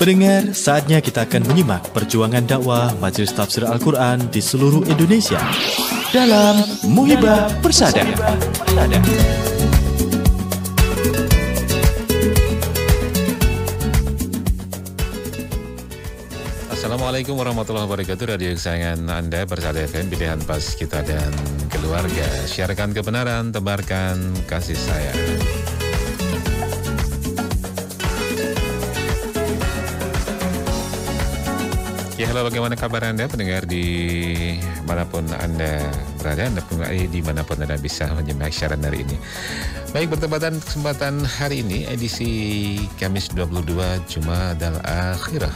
Pendengar, saatnya kita akan menyimak perjuangan dakwah Majelis Tafsir Al-Quran di seluruh Indonesia dalam Muhibah Persada. Assalamualaikum warahmatullahi wabarakatuh. Radio kesayangan Anda, Persada FM, pilihan pas kita dan keluarga. Siarkan kebenaran, tebarkan kasih sayang. Ya, halo, bagaimana kabar Anda pendengar di manapun Anda berada, di manapun Anda bisa menyimak siaran hari ini. Baik, bertepatan kesempatan hari ini, edisi Kamis 22 Jumadal Akhirah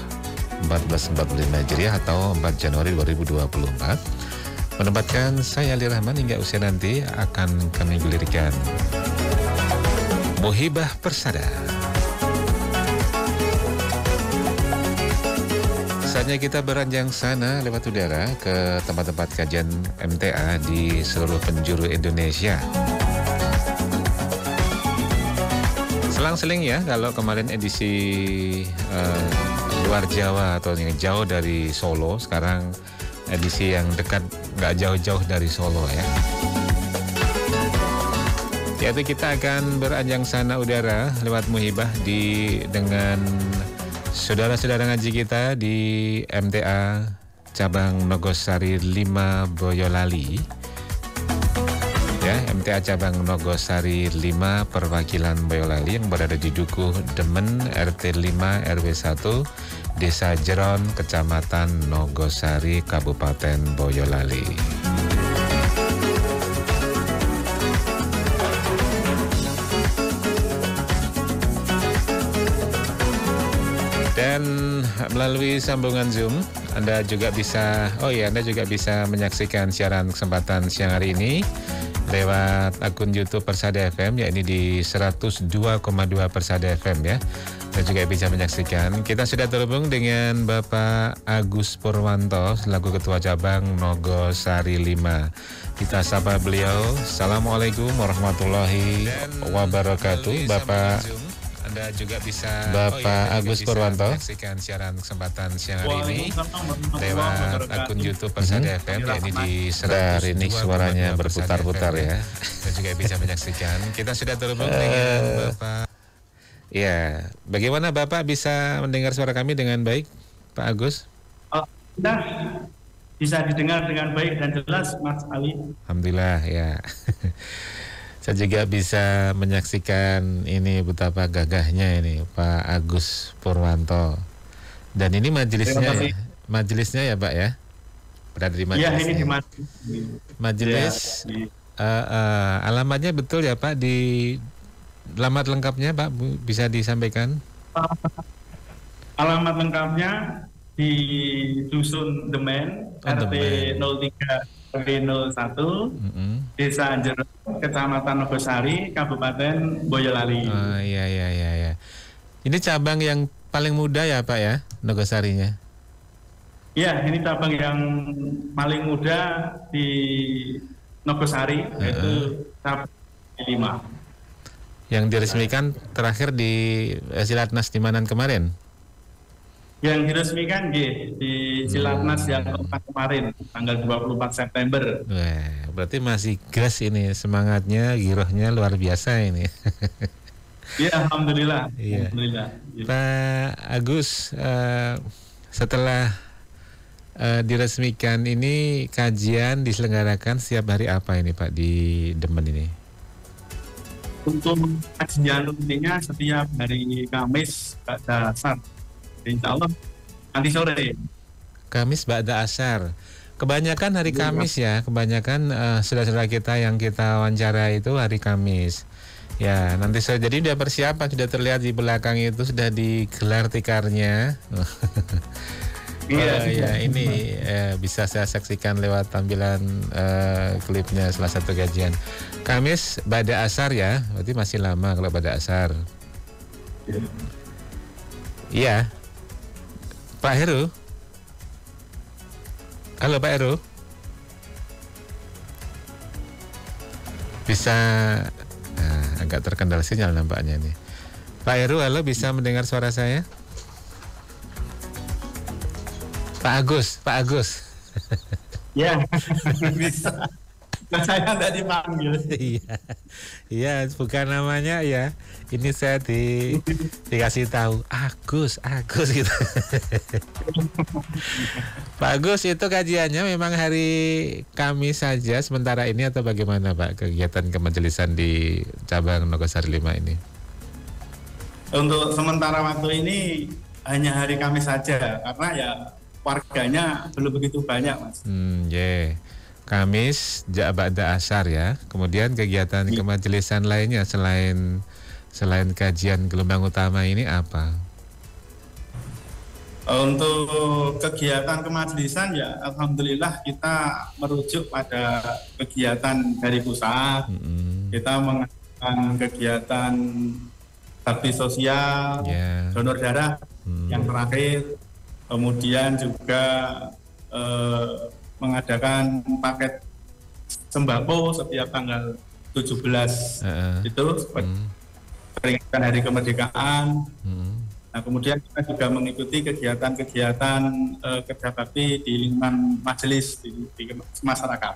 1445 Hijriah atau 4 Januari 2024, menempatkan saya Ali Rahman hingga usia nanti akan kami gulirkan Muhibah Persada. Saatnya kita beranjang sana lewat udara ke tempat-tempat kajian MTA di seluruh penjuru Indonesia. Selang-seling ya, kalau kemarin edisi luar Jawa atau yang jauh dari Solo, sekarang edisi yang dekat, nggak jauh-jauh dari Solo ya. Yaitu kita akan beranjang sana udara lewat Muhibah dengan saudara-saudara ngaji kita di MTA Cabang Nogosari 5 Boyolali. Ya, MTA Cabang Nogosari 5 Perwakilan Boyolali yang berada di Dukuh Demen, RT 5 RW 1, Desa Jeron, Kecamatan Nogosari, Kabupaten Boyolali. Dan melalui sambungan Zoom, Anda juga bisa menyaksikan siaran kesempatan siang hari ini lewat akun YouTube Persada FM, yakni di 102,2 Persada FM ya. Anda juga bisa menyaksikan. Kita sudah terhubung dengan Bapak Agus Purwanto selaku Ketua Cabang Nogosari 5. Kita sapa beliau. Assalamualaikum warahmatullahi wabarakatuh, Bapak. Anda juga bisa Agus Purwanto menyaksikan siaran kesempatan siang hari ini lewat akun YouTube Persada FM, yakni di Dari ini suaranya berputar-putar ya. Anda juga bisa menyaksikan. Kita sudah terhubung dengan Bapak. Ya, bagaimana Bapak bisa mendengar suara kami dengan baik, Pak Agus? Bisa didengar dengan baik dan jelas, Mas Ali. Alhamdulillah ya. Saya juga bisa menyaksikan ini betapa gagahnya ini Pak Agus Purwanto. Dan ini majelisnya ya Pak ya? Berada di majelis. Iya, ini di majelis. Alamatnya betul ya Pak, di alamat lengkapnya Pak bisa disampaikan? Alamat lengkapnya di Dusun Demen, RT 03 RW 01, Desa Jeron, Kecamatan Nogosari, Kabupaten Boyolali. Oh iya. Ini cabang yang paling muda ya Pak ya, Nogosarinya? Iya, ini cabang yang paling muda di Nogosari, yaitu cabang 5. Yang diresmikan terakhir di Silatnas di mana kemarin? Yang diresmikan di Silatnas yang keempat kemarin, tanggal 24 September. Wah, berarti masih gas ini, semangatnya, girohnya luar biasa ini. Iya, Alhamdulillah. Iya. Alhamdulillah. Pak Agus, setelah diresmikan ini, kajian diselenggarakan setiap hari apa ini Pak di Demen ini? Untuk kajian rutinnya setiap hari Kamis pada asar. Insya Allah nanti sore. Kamis ba'da asar. Kebanyakan hari Kamis ya. Kebanyakan saudara-saudara kita yang kita wawancara itu hari Kamis. Ya, nanti saya jadi sudah persiapan, sudah terlihat di belakang itu sudah digelar tikarnya. Iya, ini bisa saya saksikan lewat tampilan klipnya salah satu kajian. Kamis ba'da asar ya, berarti masih lama kalau ba'da asar. Iya. Pak Heru. Halo Pak Heru. Bisa agak terkendala sinyal nampaknya nih. Pak Heru, halo, bisa mendengar suara saya? Pak Agus. Ya, bisa. Nah, saya tidak dipanggil. Iya, bukan namanya ya. Ini saya dikasih tahu Agus gitu. Pak Agus, itu kajiannya memang hari Kamis saja sementara ini atau bagaimana Pak kegiatan kemajelisan di cabang Nogosari 5 ini? Untuk sementara waktu ini hanya hari Kamis saja karena ya warganya belum begitu banyak, Mas. Kamis ba'da asar ya. Kemudian kegiatan kemajelisan lainnya selain kajian gelombang utama ini apa? Untuk kegiatan kemajelisan ya alhamdulillah kita merujuk pada kegiatan dari pusat. Kita mengadakan kegiatan bakti sosial, donor darah yang terakhir. Kemudian juga mengadakan paket sembako setiap tanggal 17 itu peringatan Hari Kemerdekaan. Nah, kemudian kita juga mengikuti kegiatan-kegiatan kerja bakti di lingkungan majelis di masyarakat.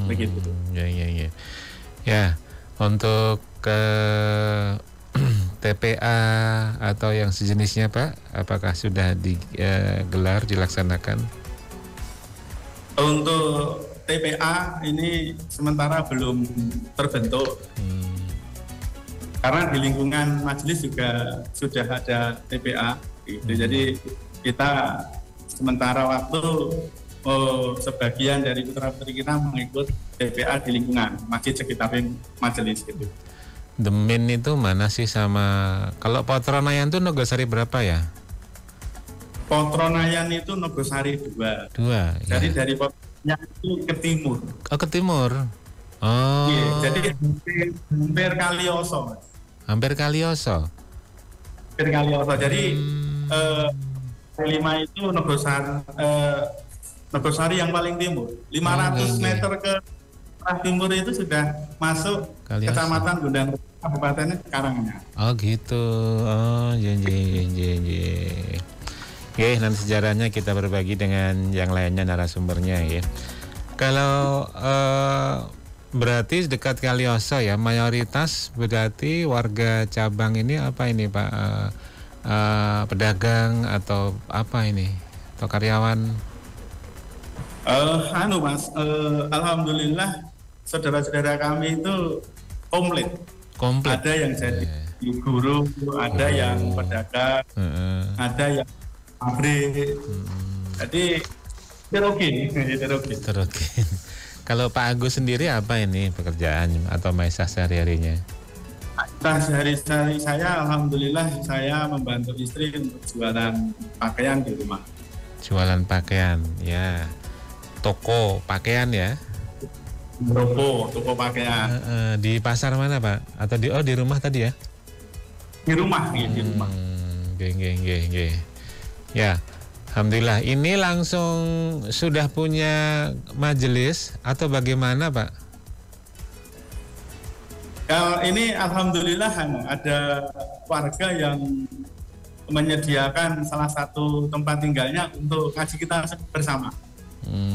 Begitu. Ya, untuk TPA atau yang sejenisnya Pak, apakah sudah digelar dilaksanakan? Untuk TPA ini sementara belum terbentuk karena di lingkungan majelis juga sudah ada TPA gitu. Jadi kita sementara waktu sebagian dari putra-putri kita mengikut TPA di lingkungan masjid sekitar majelis gitu. Demin itu mana sih sama kalau Potronayan itu Nogosari berapa ya? Potronayan itu Nogosari 2. Jadi dari Potronayan itu ke timur. Oh, ke timur. Oh. Iya, jadi hampir Kalioso. Hampir Kalioso. Jadi 5 itu Nogosari yang paling timur. 500 meter ke arah timur itu sudah masuk Kalioso. Kecamatan Gundang Kabupaten Karanganyar. Oh gitu. Oh, Oke, nanti sejarahnya kita berbagi dengan yang lainnya narasumbernya ya. Kalau berarti dekat Kalioso ya, mayoritas berarti warga cabang ini apa ini Pak? Pedagang atau apa ini? Atau karyawan? Mas, alhamdulillah saudara-saudara kami itu komplit. Ada yang jadi guru, ada yang pedagang, ada yang pabrik. Jadi heterogen. Kalau Pak Agus sendiri apa ini pekerjaan atau maisah sehari-harinya? Sehari-hari saya alhamdulillah saya membantu istri untuk jualan pakaian di rumah. Jualan pakaian, ya. Toko pakaian ya? Toko pakaian. Di pasar mana Pak? Atau di rumah tadi ya? Di rumah. Ya, alhamdulillah. Ini langsung sudah punya majelis atau bagaimana Pak? Kalau ini alhamdulillah ada warga yang menyediakan salah satu tempat tinggalnya untuk ngaji kita bersama.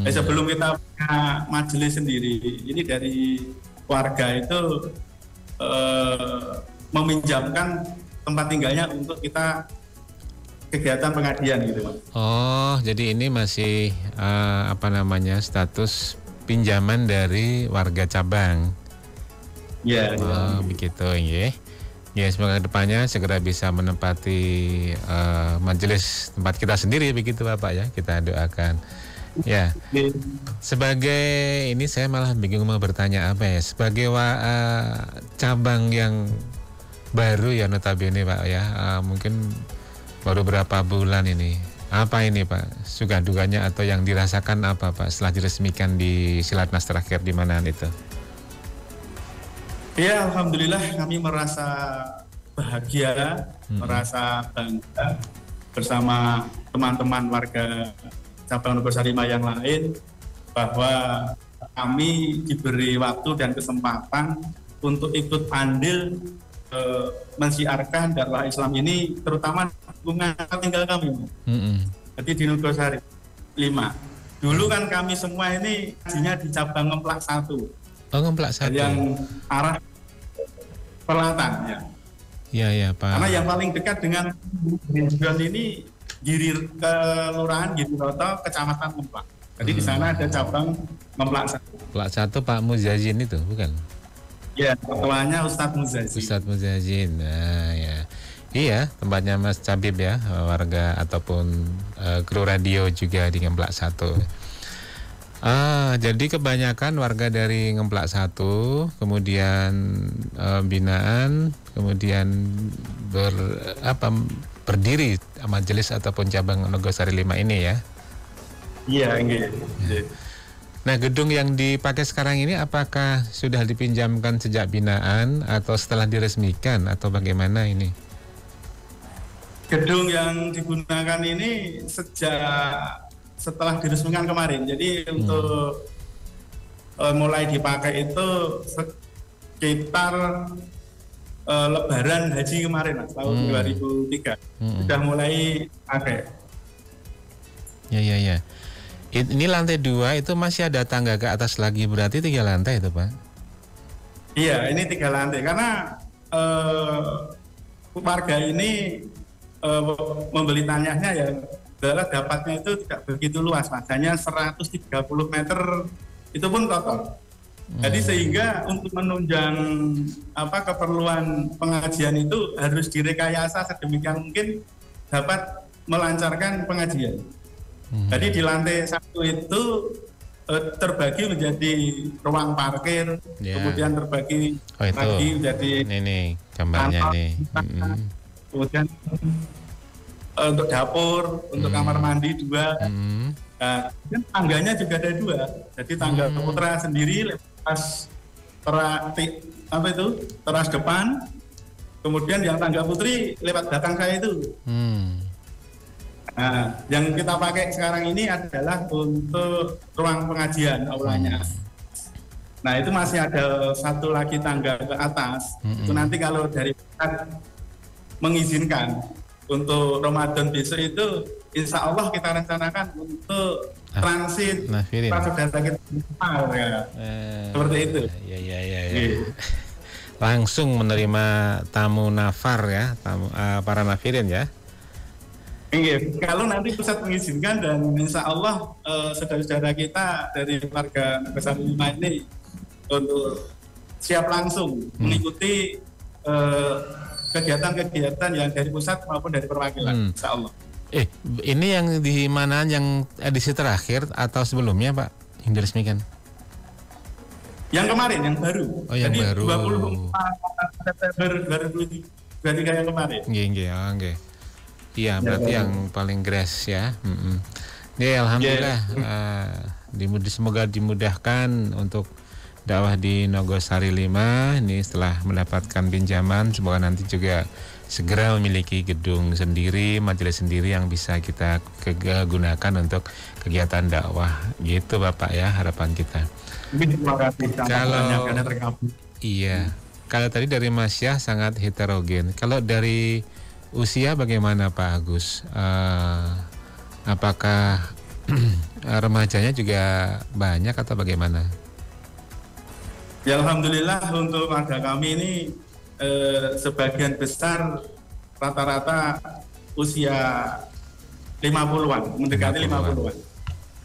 Sebelum kita punya majelis sendiri, ini dari warga itu meminjamkan tempat tinggalnya untuk kita kegiatan pengajian gitu Mas. Oh, jadi ini masih status pinjaman dari warga cabang. Ya. Begitu ya. Ya, semoga kedepannya segera bisa menempati majelis tempat kita sendiri begitu Bapak ya. Kita doakan. Ya, sebagai ini saya malah bingung mau bertanya apa ya. Sebagai cabang yang baru ya notabene Pak ya, mungkin baru berapa bulan ini. Apa ini Pak? Suka duganya atau yang dirasakan apa Pak setelah diresmikan di Silatnas terakhir di mana itu? Ya, alhamdulillah kami merasa bahagia, merasa bangga bersama teman-teman warga cabang Nogosari yang lain bahwa kami diberi waktu dan kesempatan untuk ikut andil mensiarkan dakwah Islam ini terutama lingkungan tinggal kami. Jadi di Nogosari. Dulu kan kami semua ini ngajinya di cabang Ngemplak 1. Oh, Ngemplak 1. Yang arah selatan ya. Iya, Pak. Karena yang paling dekat dengan Giri ini Kelurahan Giriroto, Kecamatan Ngemplak. Jadi di sana ada cabang Ngemplak 1. Ngemplak 1 Pak Muzazin itu, bukan? Ya, ketuanya Ustadz Muzazin. Ustadz Muzazin. Nah, ya. Iya, tempatnya Mas Cabib ya, warga ataupun kru radio juga di Ngemplak 1. Jadi kebanyakan warga dari Ngemplak 1, kemudian binaan, kemudian berdiri majelis ataupun cabang Nogosari 5 ini ya. Iya, enggak. Nah, gedung yang dipakai sekarang ini apakah sudah dipinjamkan sejak binaan atau setelah diresmikan atau bagaimana ini? Gedung yang digunakan ini setelah diresmikan kemarin. Jadi untuk mulai dipakai itu sekitar Lebaran Haji kemarin, tahun 2003 sudah mulai pakai. Ya. Ini lantai 2 itu masih ada tangga ke atas lagi, berarti 3 lantai itu Pak? Iya, ini 3 lantai karena warga ini membeli tanahnya ya adalah dapatnya itu tidak begitu luas, hanya 130 meter itu pun kotor. Jadi sehingga untuk menunjang keperluan pengajian itu harus direkayasa sedemikian mungkin dapat melancarkan pengajian. Jadi di lantai 1 itu terbagi menjadi ruang parkir, kemudian terbagi lagi menjadi ini gambarnya nih. Kemudian untuk dapur, untuk kamar mandi 2. Nah, tangganya juga ada 2. Jadi tangga putra sendiri lepas teras depan, kemudian yang tangga putri lewat belakang saya itu. Nah, yang kita pakai sekarang ini adalah untuk ruang pengajian aulanya. Nah, itu masih ada 1 lagi tangga ke atas. Itu nanti kalau dari mengizinkan untuk Ramadan besok itu, insya Allah kita rencanakan untuk transit saudara kita seperti itu. Ya. Langsung menerima tamu nafar ya, para nafirin ya. Kalau nanti pusat mengizinkan dan insya Allah saudara-saudara kita dari warga Nogosari 5 ini untuk siap langsung mengikuti kegiatan-kegiatan yang dari pusat maupun dari perwakilan, insya Allah. Ini yang di mana, yang edisi terakhir atau sebelumnya Pak yang diresmikan? Yang kemarin, yang baru. Oh, yang jadi baru. 24 September 2023 yang kemarin. Oke. Iya, berarti yang paling grass ya. Ya, alhamdulillah. Semoga dimudahkan untuk dakwah di Nogosari 5 ini setelah mendapatkan pinjaman. Semoga nanti juga segera memiliki gedung sendiri, majelis sendiri yang bisa kita gunakan untuk kegiatan dakwah. Gitu Bapak ya, harapan kita. Terima kasih. Kalau tadi dari Mas Syah sangat heterogen. Kalau dari usia bagaimana Pak Agus? Apakah remajanya juga banyak atau bagaimana? Ya alhamdulillah untuk warga kami ini sebagian besar rata-rata usia 50-an, mendekati 50-an.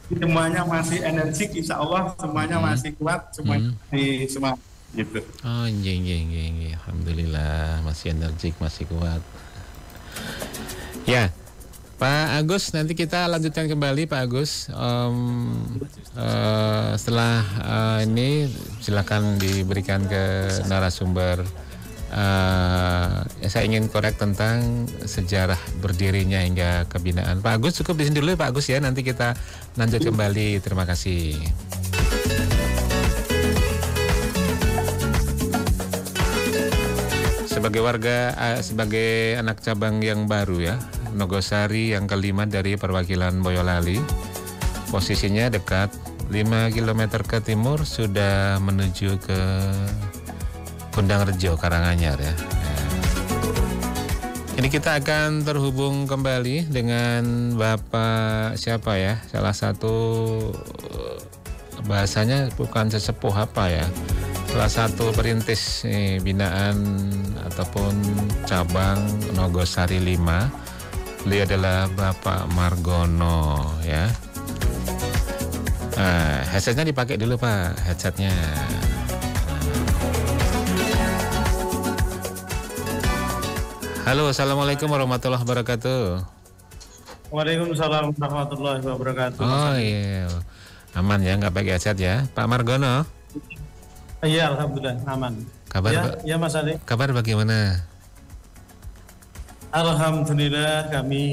Semuanya masih energik, insya Allah semuanya masih kuat, semuanya masih semangat gitu. Oh, iya. Alhamdulillah masih energik, masih kuat. Ya, Pak Agus, nanti kita lanjutkan kembali Pak Agus. Setelah ini silakan diberikan ke narasumber. Saya ingin korek tentang sejarah berdirinya hingga kebinaan. Pak Agus, cukup di sini dulu Pak Agus ya. Nanti kita lanjut kembali. Terima kasih. Sebagai warga, sebagai anak cabang yang baru ya, Nogosari yang kelima dari perwakilan Boyolali, posisinya dekat 5 km ke timur sudah menuju ke Kundang Rejo, Karanganyar ya. Ini kita akan terhubung kembali dengan Bapak siapa ya? Salah satu bahasanya bukan sesepuh apa ya? Salah satu perintis binaan ataupun cabang Nogosari 5. Beliau adalah Bapak Margono ya. Headsetnya dipakai dulu Pak, headsetnya. Halo, assalamualaikum warahmatullahi wabarakatuh. Waalaikumsalam warahmatullahi wabarakatuh. Oh iya, aman ya, nggak pakai headset ya, Pak Margono? Iya, alhamdulillah aman. Kabar? Ya Mas Ali. Kabar bagaimana? Alhamdulillah kami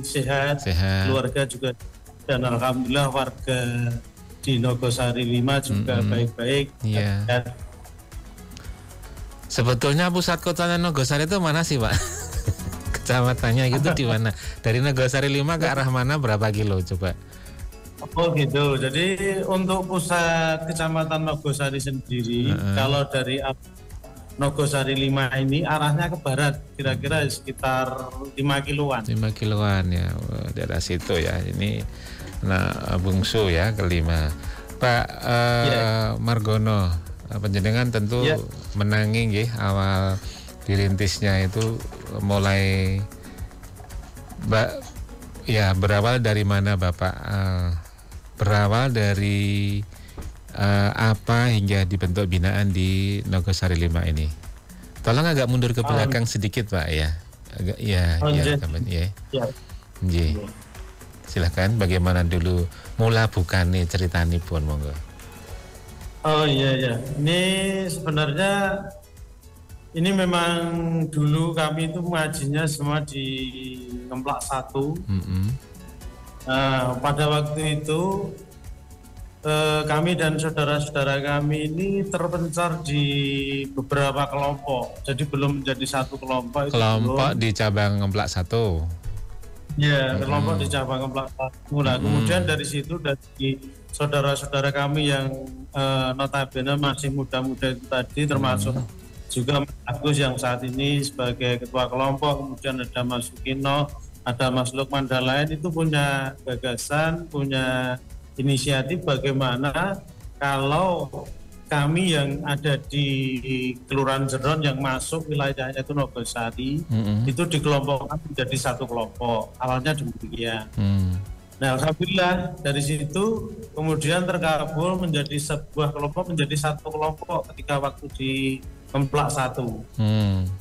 sehat, keluarga juga, dan alhamdulillah warga di Nogosari 5 juga baik-baik. Iya. Sebetulnya pusat kotanya Nogosari itu mana sih Pak? Kecamatannya itu di mana? Dari Nogosari 5 ke arah mana berapa kilo coba? Oh gitu. Jadi untuk pusat kecamatan Nogosari sendiri, kalau dari Nogosari 5 ini arahnya ke barat, kira-kira sekitar 5 kiloan. 5 kiloan ya, daerah situ ya. Ini bungsu ya kelima. Pak Margono, panjenengan tentu menangi nggih awal dirintisnya itu mulai berawal dari mana Bapak? Berawal dari apa hingga dibentuk binaan di Nogosari 5 ini? Tolong agak mundur ke belakang sedikit Pak ya. Agak Silahkan, bagaimana dulu mula bukane ceritanipun monggo. Oh iya. Ini sebenarnya ini memang dulu kami itu mengajinya semua di Ngemplak 1. Pada waktu itu kami dan saudara-saudara kami ini terpencar di beberapa kelompok. Jadi belum menjadi satu kelompok. Kelompok di cabang Ngemplak 1. Ya, kelompok di cabang Ngemplak 1. Nah, kemudian dari situ dari saudara-saudara kami yang notabene masih muda-muda itu tadi, termasuk juga Mas Agus yang saat ini sebagai ketua kelompok, kemudian ada Mas Sukino, ada Mas Lukman dan lain, itu punya gagasan, punya inisiatif bagaimana kalau kami yang ada di Kelurahan Jeron yang masuk wilayahnya itu Nogosari, itu dikelompokkan menjadi satu kelompok. Awalnya demikian. Nah, alhamdulillah dari situ kemudian terkabul menjadi sebuah kelompok, menjadi satu kelompok ketika waktu di Ngemplak 1.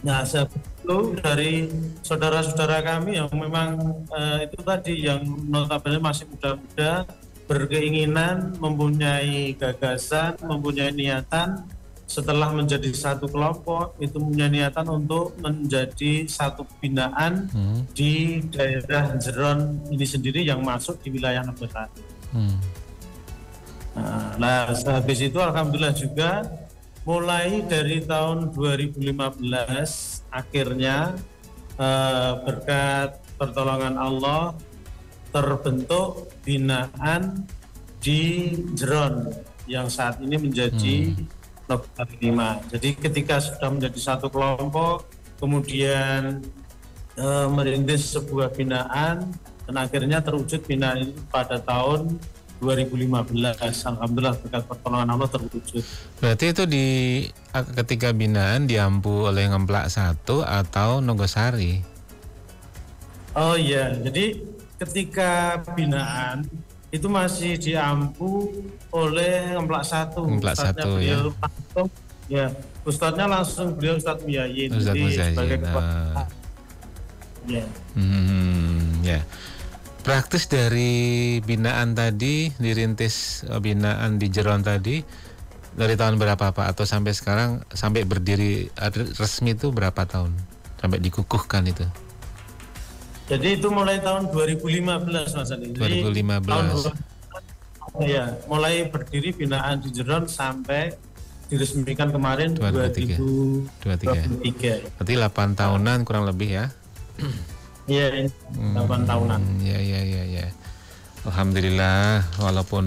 Nah, sebelum dari saudara-saudara kami yang memang itu tadi yang notabene masih muda-muda, berkeinginan, mempunyai gagasan, mempunyai niatan setelah menjadi satu kelompok, itu punya niatan untuk menjadi satu binaan di daerah Jeron ini sendiri yang masuk di wilayah Nogosari. Nah, habis itu alhamdulillah juga mulai dari tahun 2015 akhirnya berkat pertolongan Allah terbentuk binaan di Jeron yang saat ini menjadi Nogosari 5. Jadi ketika sudah menjadi satu kelompok, kemudian merintis sebuah binaan dan akhirnya terwujud binaan itu pada tahun 2015. Alhamdulillah berkat pertolongan Allah terwujud. Berarti itu ketika binaan diampu oleh Ngemplak 1 atau Nogosari? Oh iya, jadi ketika binaan itu masih diampu oleh Ngemplak 1. Ngemplak 1 ya. Ustadznya langsung beliau Ustadz Miyayin. Ustadz Miyayin. Sebagai ketua. Ya. Praktis dari binaan tadi, dirintis binaan di Jeron tadi dari tahun berapa Pak? Atau sampai sekarang, sampai berdiri resmi itu berapa tahun? Sampai dikukuhkan itu? Jadi itu mulai tahun 2015 Mas Ali. 2015. Ya, mulai berdiri binaan di Jeron sampai diresmikan kemarin 2023. Berarti 8 tahunan kurang lebih ya? Iya, 8 tahunan. Iya. Alhamdulillah, walaupun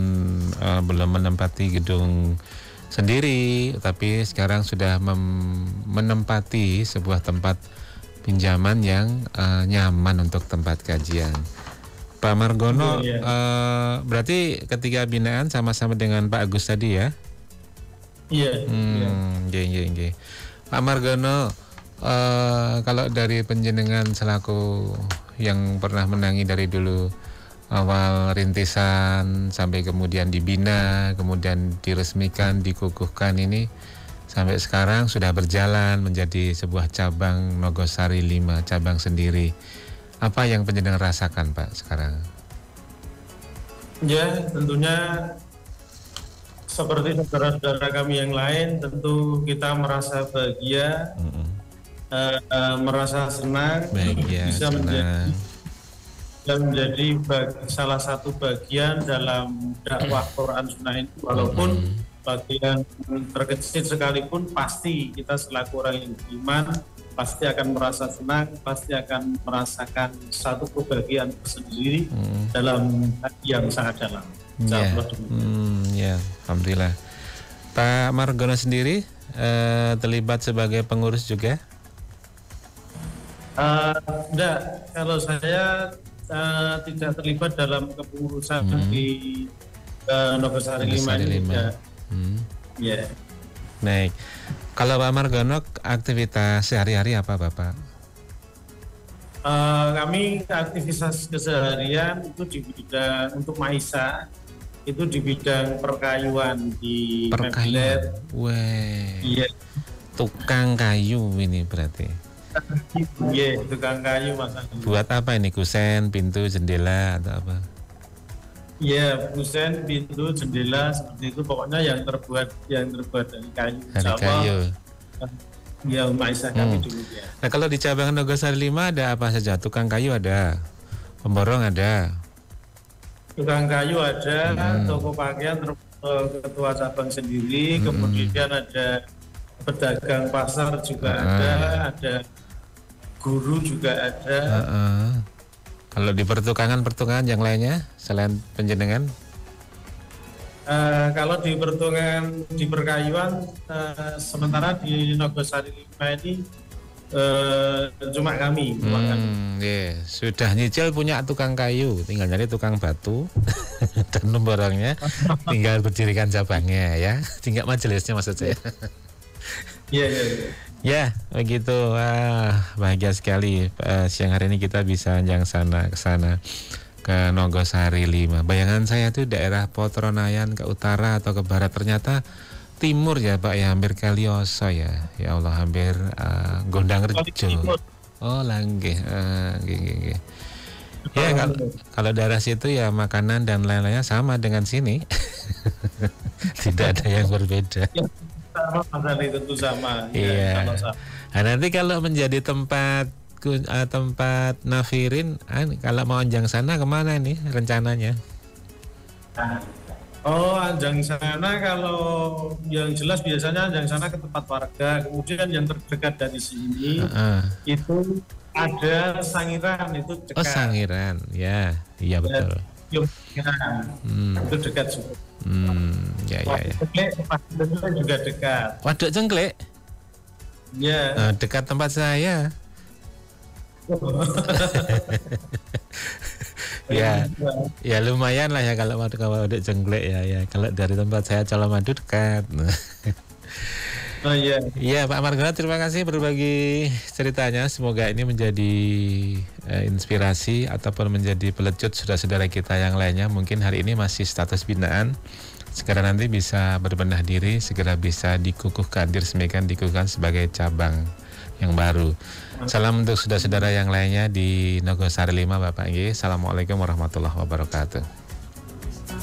belum menempati gedung sendiri, tapi sekarang sudah menempati sebuah tempat pinjaman yang nyaman untuk tempat kajian. Pak Margono, berarti ketika binaan sama-sama dengan Pak Agus tadi ya? Iya. Iya. Pak Margono, kalau dari panjenengan selaku yang pernah menangi dari dulu awal rintisan sampai kemudian dibina, kemudian diresmikan, dikukuhkan ini sampai sekarang sudah berjalan menjadi sebuah cabang Nogosari 5, cabang sendiri. Apa yang panjenengan rasakan Pak sekarang? Ya, tentunya seperti saudara-saudara kami yang lain, tentu kita merasa bahagia, merasa senang, bahagia, bisa senang. menjadi salah satu bagian dalam dakwah Quran Sunnah ini, walaupun bagian terkecil sekalipun, pasti kita selaku orang yang beriman pasti akan merasa senang, pasti akan merasakan satu kebahagiaan tersendiri dalam hati yang sangat dalam. Ya, alhamdulillah. Pak Margono sendiri terlibat sebagai pengurus juga? Enggak, kalau saya tidak terlibat dalam kepengurusan di Nogosari 5. Ya. Baik. Kalau Pak Margono aktivitas sehari-hari apa Bapak? Kami aktivitas keseharian itu di bidang untuk Maisa, itu di bidang perkayuan di Perkayuan. Iya. Tukang kayu ini berarti. Iya, tukang kayu Mas. Buat apa ini? Kusen, pintu, jendela atau apa? Iya, kusen, pintu, jendela seperti itu, pokoknya yang terbuat dari kayu. Dari kayu. Ya, Maisa kami dulu ya. Nah, kalau di cabang Nogosari 5 ada apa saja? Tukang kayu ada, pemborong ada. Tukang kayu ada, toko pakaian ketua cabang sendiri, kemudian ada pedagang pasar juga ada guru juga ada. Kalau di pertukangan yang lainnya selain panjenengan? Kalau di pertukangan di perkayuan, sementara di Nogosari 5 ini cuma kami. Sudah nyicil punya tukang kayu, tinggal nyari tukang batu dan nomornya, tinggal berdirikan cabangnya ya, tinggal majelisnya maksud saya. Iya. Ya, begitu. Wah, bahagia sekali. Siang hari ini kita bisa ke sana ke Nogosari 5. Bayangan saya itu daerah Potronayan ke utara atau ke barat, ternyata timur ya Pak ya, hampir Kalioso ya. Ya Allah, hampir Gondangrejo. Oh, Langgih. Ya, kalau daerah situ ya makanan dan lain-lainnya sama dengan sini. Tidak ada yang berbeda. Sama, tentu sama. Iya. Nah, nanti kalau menjadi tempat nafirin, kalau mau anjang sana kemana nih rencananya? Anjang sana kalau yang jelas biasanya anjang sana ke tempat warga. Kemudian yang terdekat dari sini itu ada Sangiran, itu dekat. Oh, Sangiran, ya, iya betul. Itu dekat juga. Ya. Waduk juga dekat. Waduk Cengklek? Ya. Dekat tempat saya. Ya lumayan lah ya kalau mau ke Waduk Cengklek ya. Kalau dari tempat saya Colomadu dekat. Oh iya. Iya Pak Margono, terima kasih berbagi ceritanya. Semoga ini menjadi inspirasi ataupun menjadi pelecut saudara-saudara kita yang lainnya. Mungkin hari ini masih status binaan, segera nanti bisa berbenah diri, segera bisa dikukuhkan, diresmikan, dikukuhkan sebagai cabang yang baru. Salam untuk saudara-saudara yang lainnya di Nogosari 5 Bapak Nggih. Assalamualaikum warahmatullahi wabarakatuh.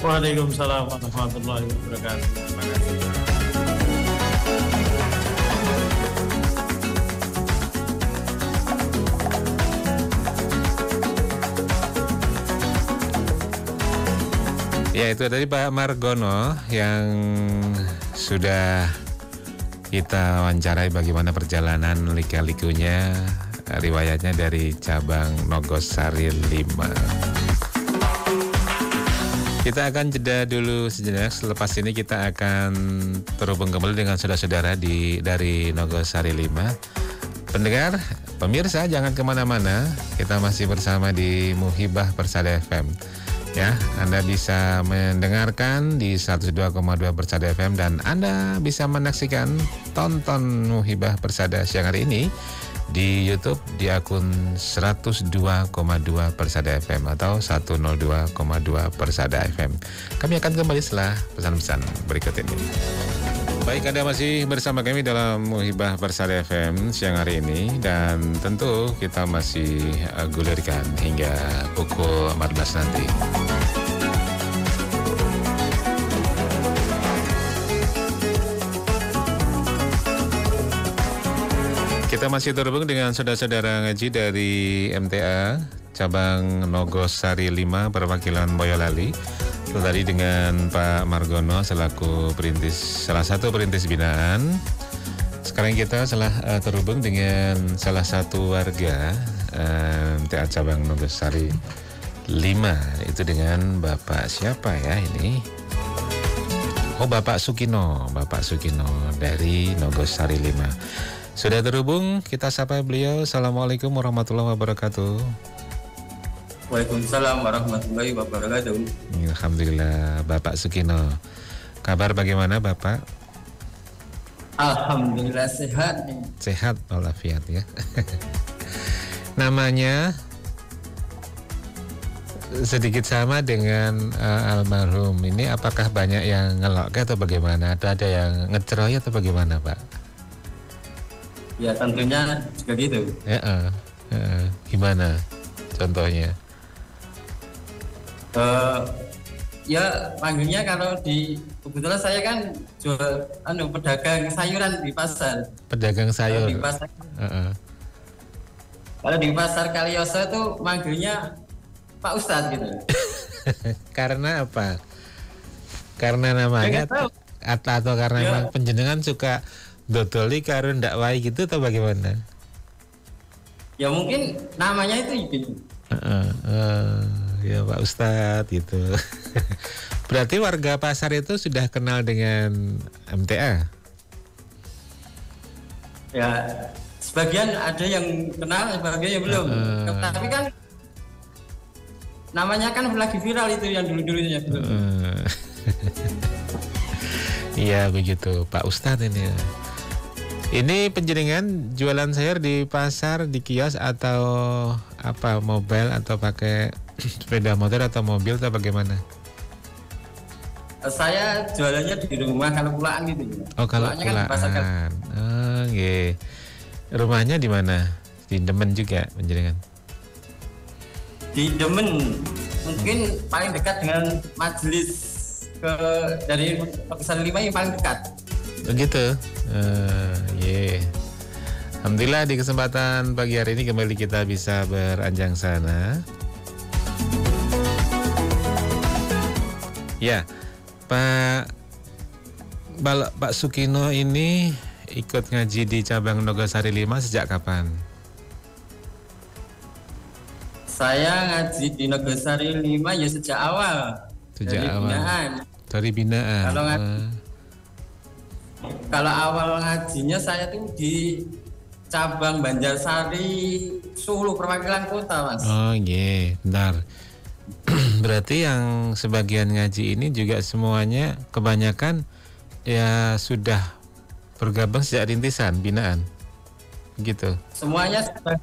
Waalaikumsalam warahmatullahi wabarakatuh. Terima kasih. Ya, itu dari Pak Margono yang sudah kita wawancarai bagaimana perjalanan lika-likunya, riwayatnya dari cabang Nogosari 5. Kita akan jeda dulu sejenak. Selepas ini kita akan terhubung kembali dengan saudara-saudara dari Nogosari 5. Pendengar, Pemirsa jangan kemana-mana, kita masih bersama di Muhibah Persada FM. Ya, Anda bisa mendengarkan di 102,2 Persada FM dan Anda bisa menyaksikan tonton Muhibah Persada siang hari ini di YouTube di akun 102,2 Persada FM atau 102,2 Persada FM. Kami akan kembali setelah pesan-pesan berikut ini. Baik, Anda masih bersama kami dalam Muhibah Persada FM siang hari ini dan tentu kita masih gulirkan hingga pukul 14 nanti. Kita masih terhubung dengan saudara-saudara ngaji dari MTA cabang Nogosari 5 perwakilan Boyolali. Tadi dengan Pak Margono selaku salah satu perintis binaan. Sekarang kita terhubung dengan salah satu warga MTA cabang Nogosari 5, itu dengan Bapak siapa ya ini? Oh, Bapak Sukino dari Nogosari 5. Sudah terhubung, kita sapa beliau. Assalamualaikum warahmatullahi wabarakatuh. Waalaikumsalam warahmatullahi wabarakatuh. Alhamdulillah, Bapak Sukino. Kabar bagaimana, Bapak? Alhamdulillah sehat. Sehat walafiat ya. Namanya sedikit sama dengan almarhum. Ini apakah banyak yang ngelok atau bagaimana? Atau ada yang ngeceroy atau bagaimana, Pak? Ya tentunya juga gitu. Gimana contohnya? Ya panggilnya kalau kebetulan saya kan jual pedagang sayuran di pasar. Pedagang sayur. Kalau di pasar, kalau di pasar Kalioso itu manggilnya Pak Ustadz gitu. Karena apa? Karena namanya atau karena memang penjenengan suka dodoli karo ndak wae gitu atau bagaimana? Ya mungkin namanya itu gitu. Ya Pak Ustadz gitu. Berarti warga pasar itu sudah kenal dengan MTA? Ya sebagian ada yang kenal, sebagian yang belum. Tapi kan namanya kan lagi viral itu yang dulu-dulu ya. Iya begitu Pak Ustadz ini. Ini penjaringan jualan sayur di pasar, di kios atau apa, mobile atau pakai sepeda motor atau mobil atau bagaimana? Saya jualannya di rumah kalau pulaan gitu. Oh kalau pulaan. Kan okay. Rumahnya di mana? Di Demen juga penjaringan? Di Demen, mungkin paling dekat dengan majelis dari Nogosari 5 yang paling dekat. Begitu. Alhamdulillah di kesempatan pagi hari ini kembali kita bisa beranjang sana. Ya, Pak Sukino ini ikut ngaji di cabang Nogosari 5 sejak kapan? Saya ngaji di Nogosari 5 ya sejak awal. Dari binaan. Kalau awal ngajinya saya tuh di cabang Banjarsari, Solo, perwakilan kota, Mas. Oh iya, benar. Berarti yang sebagian ngaji ini juga semuanya kebanyakan ya sudah bergabung sejak rintisan binaan, gitu. Semuanya sudah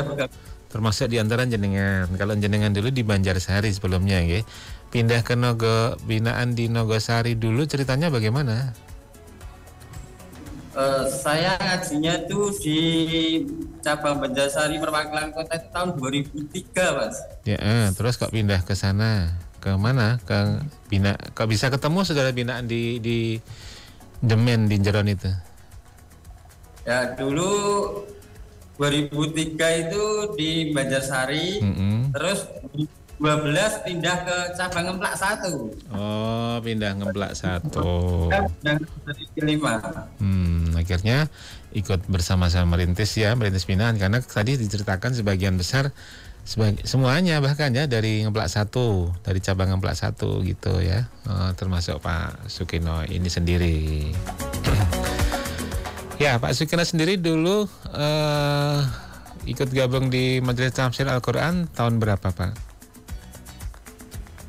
bergabung. Termasuk di antara jenengan. Kalau jenengan dulu di Banjarsari sebelumnya, ya. Pindah ke binaan di Nogosari dulu, ceritanya bagaimana? Saya ngajinya tuh di cabang Banjarsari perwakilan kota itu tahun 2003, Mas. Ya, terus kok pindah ke sana? Ke mana? Ke kok bisa ketemu saudara binaan di Demen di Jeron itu? Ya, dulu 2003 itu di Banjarsari, terus 12 pindah ke cabang Ngemplak 1. Oh, pindah Ngemplak 1. Dan dari 5. Akhirnya ikut bersama-sama merintis binaan karena tadi diceritakan sebagian besar semuanya bahkan ya dari Ngemplak 1, dari cabang Ngemplak 1 gitu ya. Termasuk Pak Sukino ini sendiri. Ya, Pak Sukina sendiri dulu ikut gabung di Majelis Tafsir Al-Quran tahun berapa, Pak?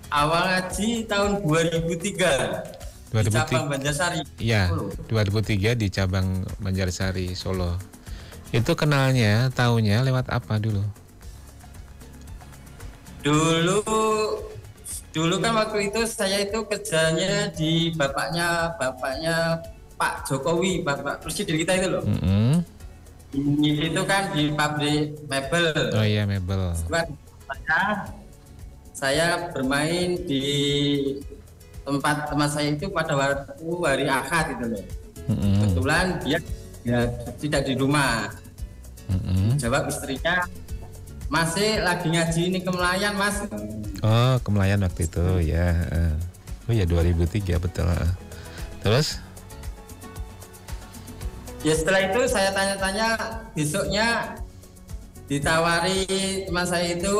Awal ngaji tahun 2003 di cabang Banjarsari. Iya, 2003 di cabang Banjarsari, Solo. Itu kenalnya, taunya lewat apa dulu? Dulu kan waktu itu saya itu kerjanya di bapaknya Pak Jokowi, Bapak Presiden kita itu loh. Itu kan di pabrik mebel. Oh iya, mebel. Saya bermain di tempat teman saya itu pada waktu hari Ahad itu loh. Kebetulan dia tidak di rumah. Jawab istrinya, masih lagi ngaji ini ke Melayan, Mas. Oh, ke Melayan waktu itu ya. Oh ya, 2003 betul. Terus? Ya setelah itu saya tanya-tanya, besoknya ditawari teman saya itu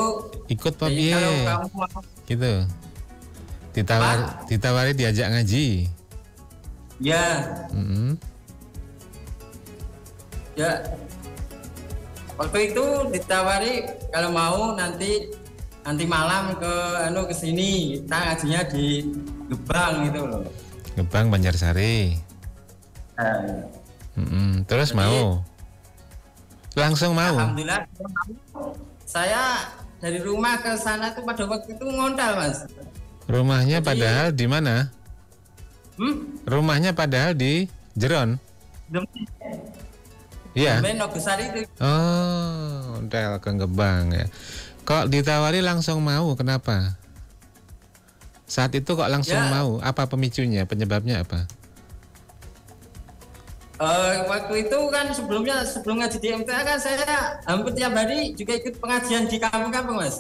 ikut Pak Bie. Kalau kamu mau gitu. Ditawari diajak ngaji. Ya. Ya. Waktu itu ditawari kalau mau nanti malam ke sini, kita ngajinya di Gebang gitu loh. Gebang Banjarsari. Terus jadi, mau? Langsung mau? Alhamdulillah. Saya dari rumah ke sana tuh pada waktu itu ngontal, Mas. Rumahnya jadi, padahal di mana? Rumahnya padahal di Jeron. Iya. Nogosari itu. Oh, hotel ke Gebang ya. Kok ditawari langsung mau? Kenapa? Saat itu kok langsung mau? Apa pemicunya? Penyebabnya apa? Waktu itu kan sebelum ngaji di MTA kan saya hampir tiap hari juga ikut pengajian di kampung-kampung, Mas.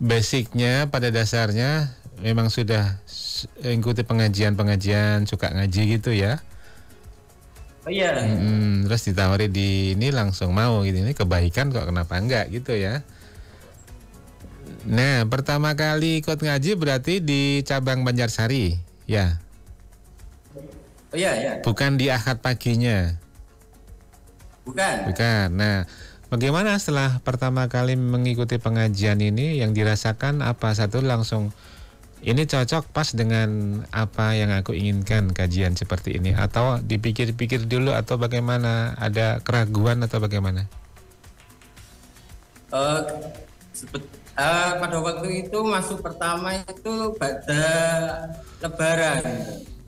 Basicnya pada dasarnya memang sudah ikuti pengajian, suka ngaji gitu ya? Oh iya. Terus ditawari di ini langsung mau gitu, ini kebaikan kok, kenapa enggak gitu ya? Nah, pertama kali ikut ngaji berarti di cabang Banjarsari, ya? Oh iya. Bukan di Ahad paginya? Bukan. Nah, bagaimana setelah pertama kali mengikuti pengajian ini, yang dirasakan apa? Satu, langsung ini cocok pas dengan apa yang aku inginkan, kajian seperti ini, atau dipikir-pikir dulu, atau bagaimana? Ada keraguan atau bagaimana? Pada waktu itu masuk pertama itu pada Lebaran.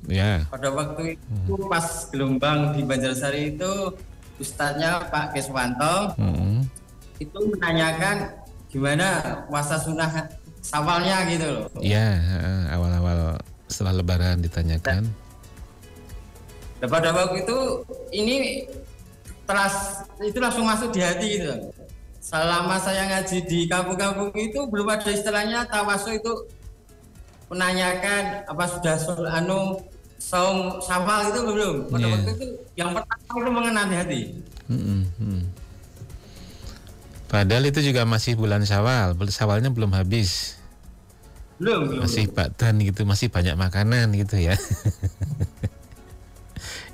Ya. Pada waktu itu pas gelombang di Banjarsari itu ustadznya Pak Keswanto itu menanyakan gimana puasa sunnah Sawalnya gitu loh. Iya, awal-awal setelah Lebaran ditanyakan. Dan pada waktu itu ini itu langsung masuk di hati gitu. Selama saya ngaji di kampung-kampung itu belum ada istilahnya tawasul itu menanyakan apa sudah saum Syawal itu belum. Pada waktu itu yang pertama itu mengena di hati. Padahal itu juga masih bulan Syawal, Syawalnya belum habis. Belum. Masih bakdan gitu, masih banyak makanan gitu ya.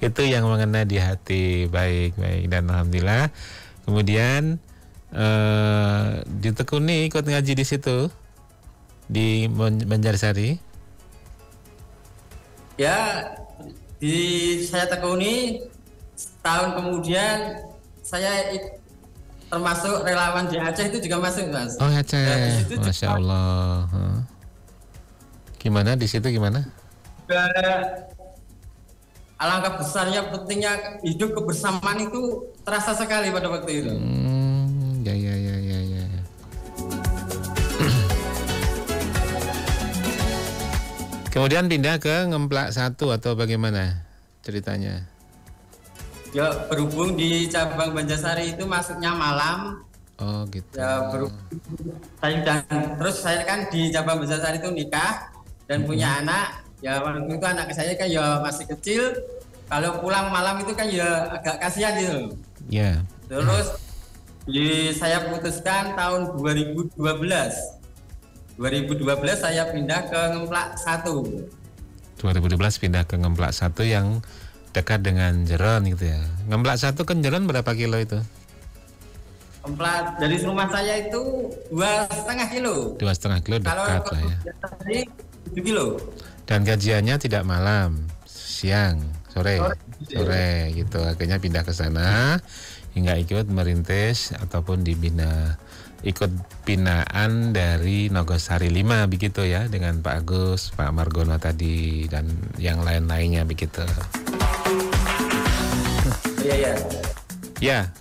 Itu yang mengena di hati. Baik, dan alhamdulillah. Kemudian ditekuni ikut ngaji di situ di Banjarsari. Ya, saya tekuni, setahun kemudian saya termasuk relawan di Aceh itu juga masuk, Mas. Oh, Aceh, Masya Allah. Gimana di situ gimana? Alangkah besarnya pentingnya hidup kebersamaan itu terasa sekali pada waktu itu. Ya. Kemudian pindah ke Ngemplak 1 atau bagaimana ceritanya? Ya, berhubung di cabang Banjarsari itu masuknya malam. Oh gitu. Ya, terus saya kan di cabang Banjarsari itu nikah dan punya anak. Ya waktu itu anak saya kan ya masih kecil. Kalau pulang malam itu kan ya agak kasihan gitu. Ya. Terus saya putuskan tahun 2012 saya pindah ke Ngemplak 1. 2012 pindah ke Ngemplak 1 yang dekat dengan Jeron gitu ya. Ngemplak 1 ke Jeron berapa kilo itu? Ngemplak dari rumah saya itu 2,5 kilo. 2,5 kilo dekat lah ya. Tadi 7 kilo. Dan kajiannya tidak malam, siang, sore gitu. Akhirnya pindah ke sana hingga ikut merintis ataupun dibina, ikut binaan dari Nogosari 5 begitu ya, dengan Pak Agus, Pak Margono tadi dan yang lain-lainnya begitu. Iya. Ya,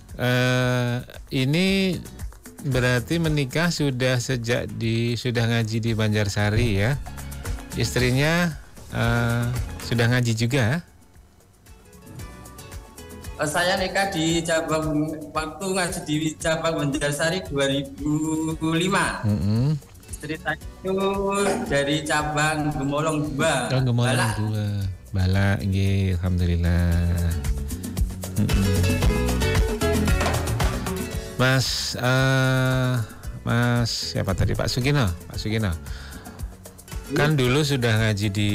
ini berarti menikah sudah sudah ngaji di Banjarsari ya. Istrinya sudah ngaji juga? Saya nikah di cabang, waktu ngaji di cabang Banjarsari 2005. Istri saya itu dari cabang Gemolong 2. Oh, Gemolong 2. Bala, nggih, alhamdulillah. Mas siapa tadi, Pak Sugino. Kan dulu sudah ngaji di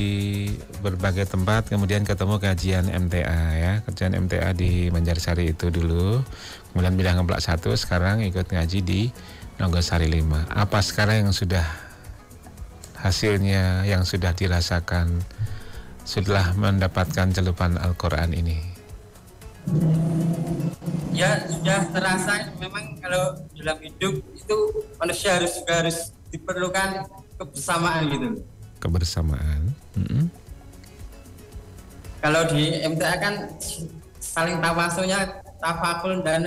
berbagai tempat, kemudian ketemu kajian MTA ya, kajian MTA di Banjarsari itu dulu, kemudian pindah ngemplak 1, sekarang ikut ngaji di Nogosari 5. Apa sekarang yang sudah hasilnya yang sudah dirasakan setelah mendapatkan celupan Al-Quran ini? Ya sudah terasa, memang kalau dalam hidup itu manusia harus diperlukan kebersamaan gitu. Kebersamaan. Kalau di MTA kan saling tawasunya, tafakul dan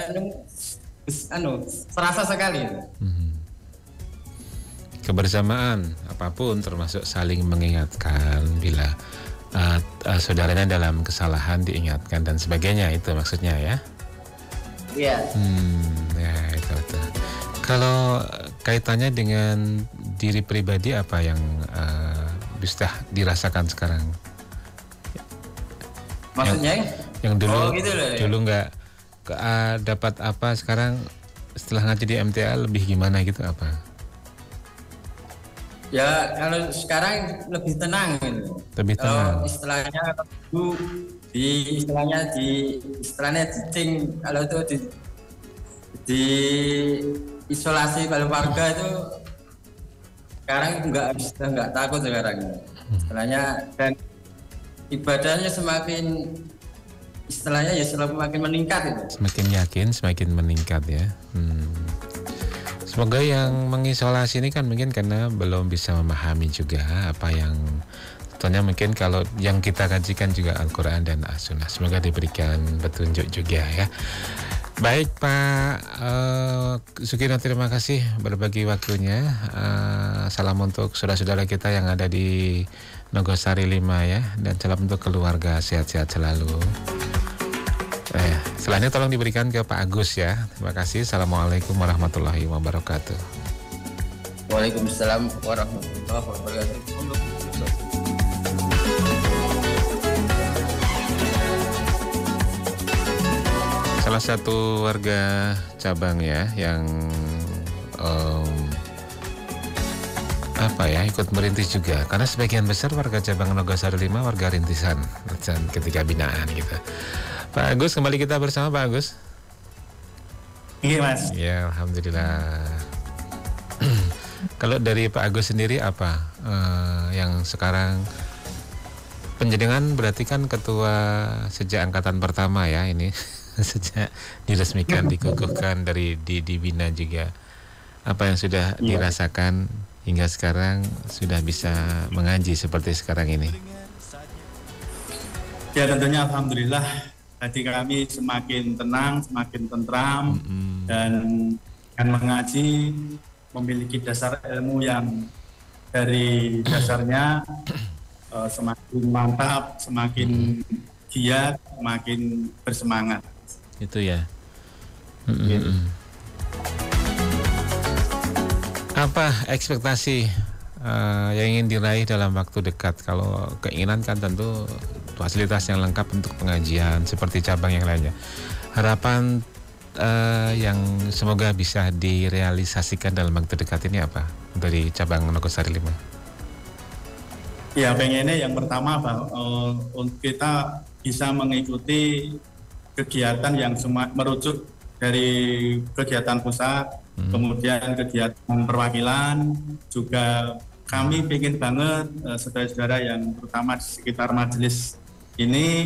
terasa sekali. Kebersamaan apapun termasuk saling mengingatkan bila saudaranya dalam kesalahan diingatkan dan sebagainya, itu maksudnya ya. Iya. Ya itu betul. Kalau kaitannya dengan diri pribadi, apa yang bisa dirasakan sekarang? Maksudnya? Yang dulu gitu loh, ya? Dulu nggak dapat apa, sekarang setelah ngaji di MTA lebih gimana gitu apa? Ya kalau sekarang lebih tenang gitu. Lebih tenang. Kalau istilahnya istilahnya cicing, kalau itu di isolasi keluarga itu sekarang nggak takut sekarang. Istilahnya, dan ibadahnya semakin semakin meningkat itu. Semakin yakin, semakin meningkat ya. Semoga yang mengisolasi ini kan mungkin karena belum bisa memahami juga apa yang tentunya mungkin kalau yang kita kajikan juga Al-Quran dan As-Sunnah. Semoga diberikan petunjuk juga ya. Baik Pak Sugino, terima kasih berbagi waktunya. Salam untuk saudara-saudara kita yang ada di Nogosari 5 ya, dan salam untuk keluarga, sehat-sehat selalu. Selanjutnya tolong diberikan ke Pak Agus ya. Terima kasih. Assalamualaikum warahmatullahi wabarakatuh. Waalaikumsalam warahmatullahi wabarakatuh. Salah satu warga cabang ya yang ikut merintis juga, karena sebagian besar warga cabang Nogosari 5 warga rintisan dan ketika binaan gitu. Pak Agus, kembali kita bersama Pak Agus. Iya Mas. Ya, alhamdulillah. Kalau dari Pak Agus sendiri apa yang sekarang penjenengan berarti kan ketua sejak angkatan pertama ya ini sejak diresmikan, dikukuhkan dari dibina juga. Apa yang sudah dirasakan hingga sekarang sudah bisa mengaji seperti sekarang ini? Ya tentunya alhamdulillah. Hati kami semakin tenang, semakin tentram, dan mengaji memiliki dasar ilmu yang dari dasarnya semakin mantap, semakin giat, semakin bersemangat. Itu ya. Apa ekspektasi yang ingin diraih dalam waktu dekat? Kalau keinginan kan tentu fasilitas yang lengkap untuk pengajian seperti cabang yang lainnya. Harapan yang semoga bisa direalisasikan dalam waktu dekat ini apa dari cabang Nogosari 5? Ya pengennya yang pertama kita bisa mengikuti kegiatan yang merujuk dari kegiatan pusat, kemudian kegiatan perwakilan, juga kami ingin banget saudara-saudara yang terutama di sekitar majelis ini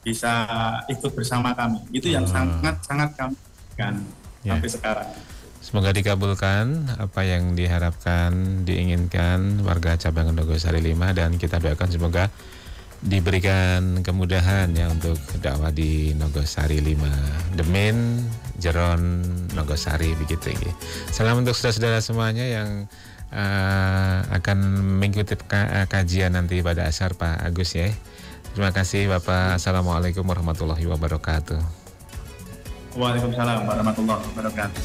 bisa ikut bersama kami. Itu yang sangat kami inginkan sampai sekarang. Semoga dikabulkan apa yang diharapkan, diinginkan warga cabang Nogosari 5, dan kita doakan semoga diberikan kemudahan ya untuk dakwah di Nogosari 5, Demin, Jeron, Nogosari begitu ya. Salam untuk saudara-saudara semuanya yang akan mengikuti kajian nanti pada asar Pak Agus ya. Terima kasih Bapak. Assalamualaikum warahmatullahi wabarakatuh. Waalaikumsalam warahmatullahi wabarakatuh.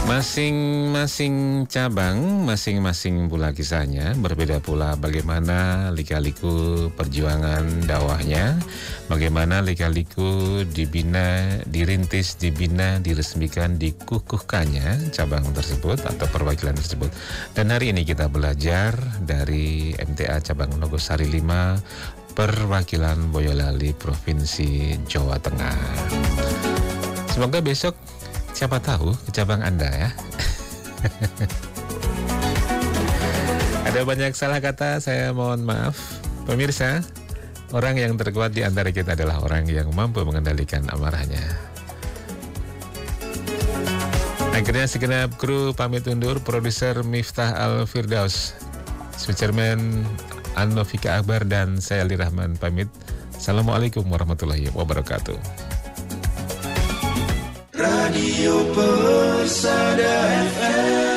Masing-masing cabang, masing-masing pula kisahnya, berbeda pula bagaimana lika-liku perjuangan dakwahnya, bagaimana lika-liku dibina, dirintis, dibina, diresmikan, dikukuhkannya cabang tersebut atau perwakilan tersebut. Dan hari ini kita belajar dari MTA cabang Nogosari 5, perwakilan Boyolali, Provinsi Jawa Tengah. Semoga besok siapa tahu ke cabang Anda ya. Ada banyak salah kata, saya mohon maaf. Pemirsa, orang yang terkuat di antara kita adalah orang yang mampu mengendalikan amarahnya. Akhirnya segenap kru pamit undur. Produser Miftah Al-Firdaus, Switcherman An-Novika Akbar, dan saya Ali Rahman pamit. Assalamualaikum warahmatullahi wabarakatuh. Radio Persada FM.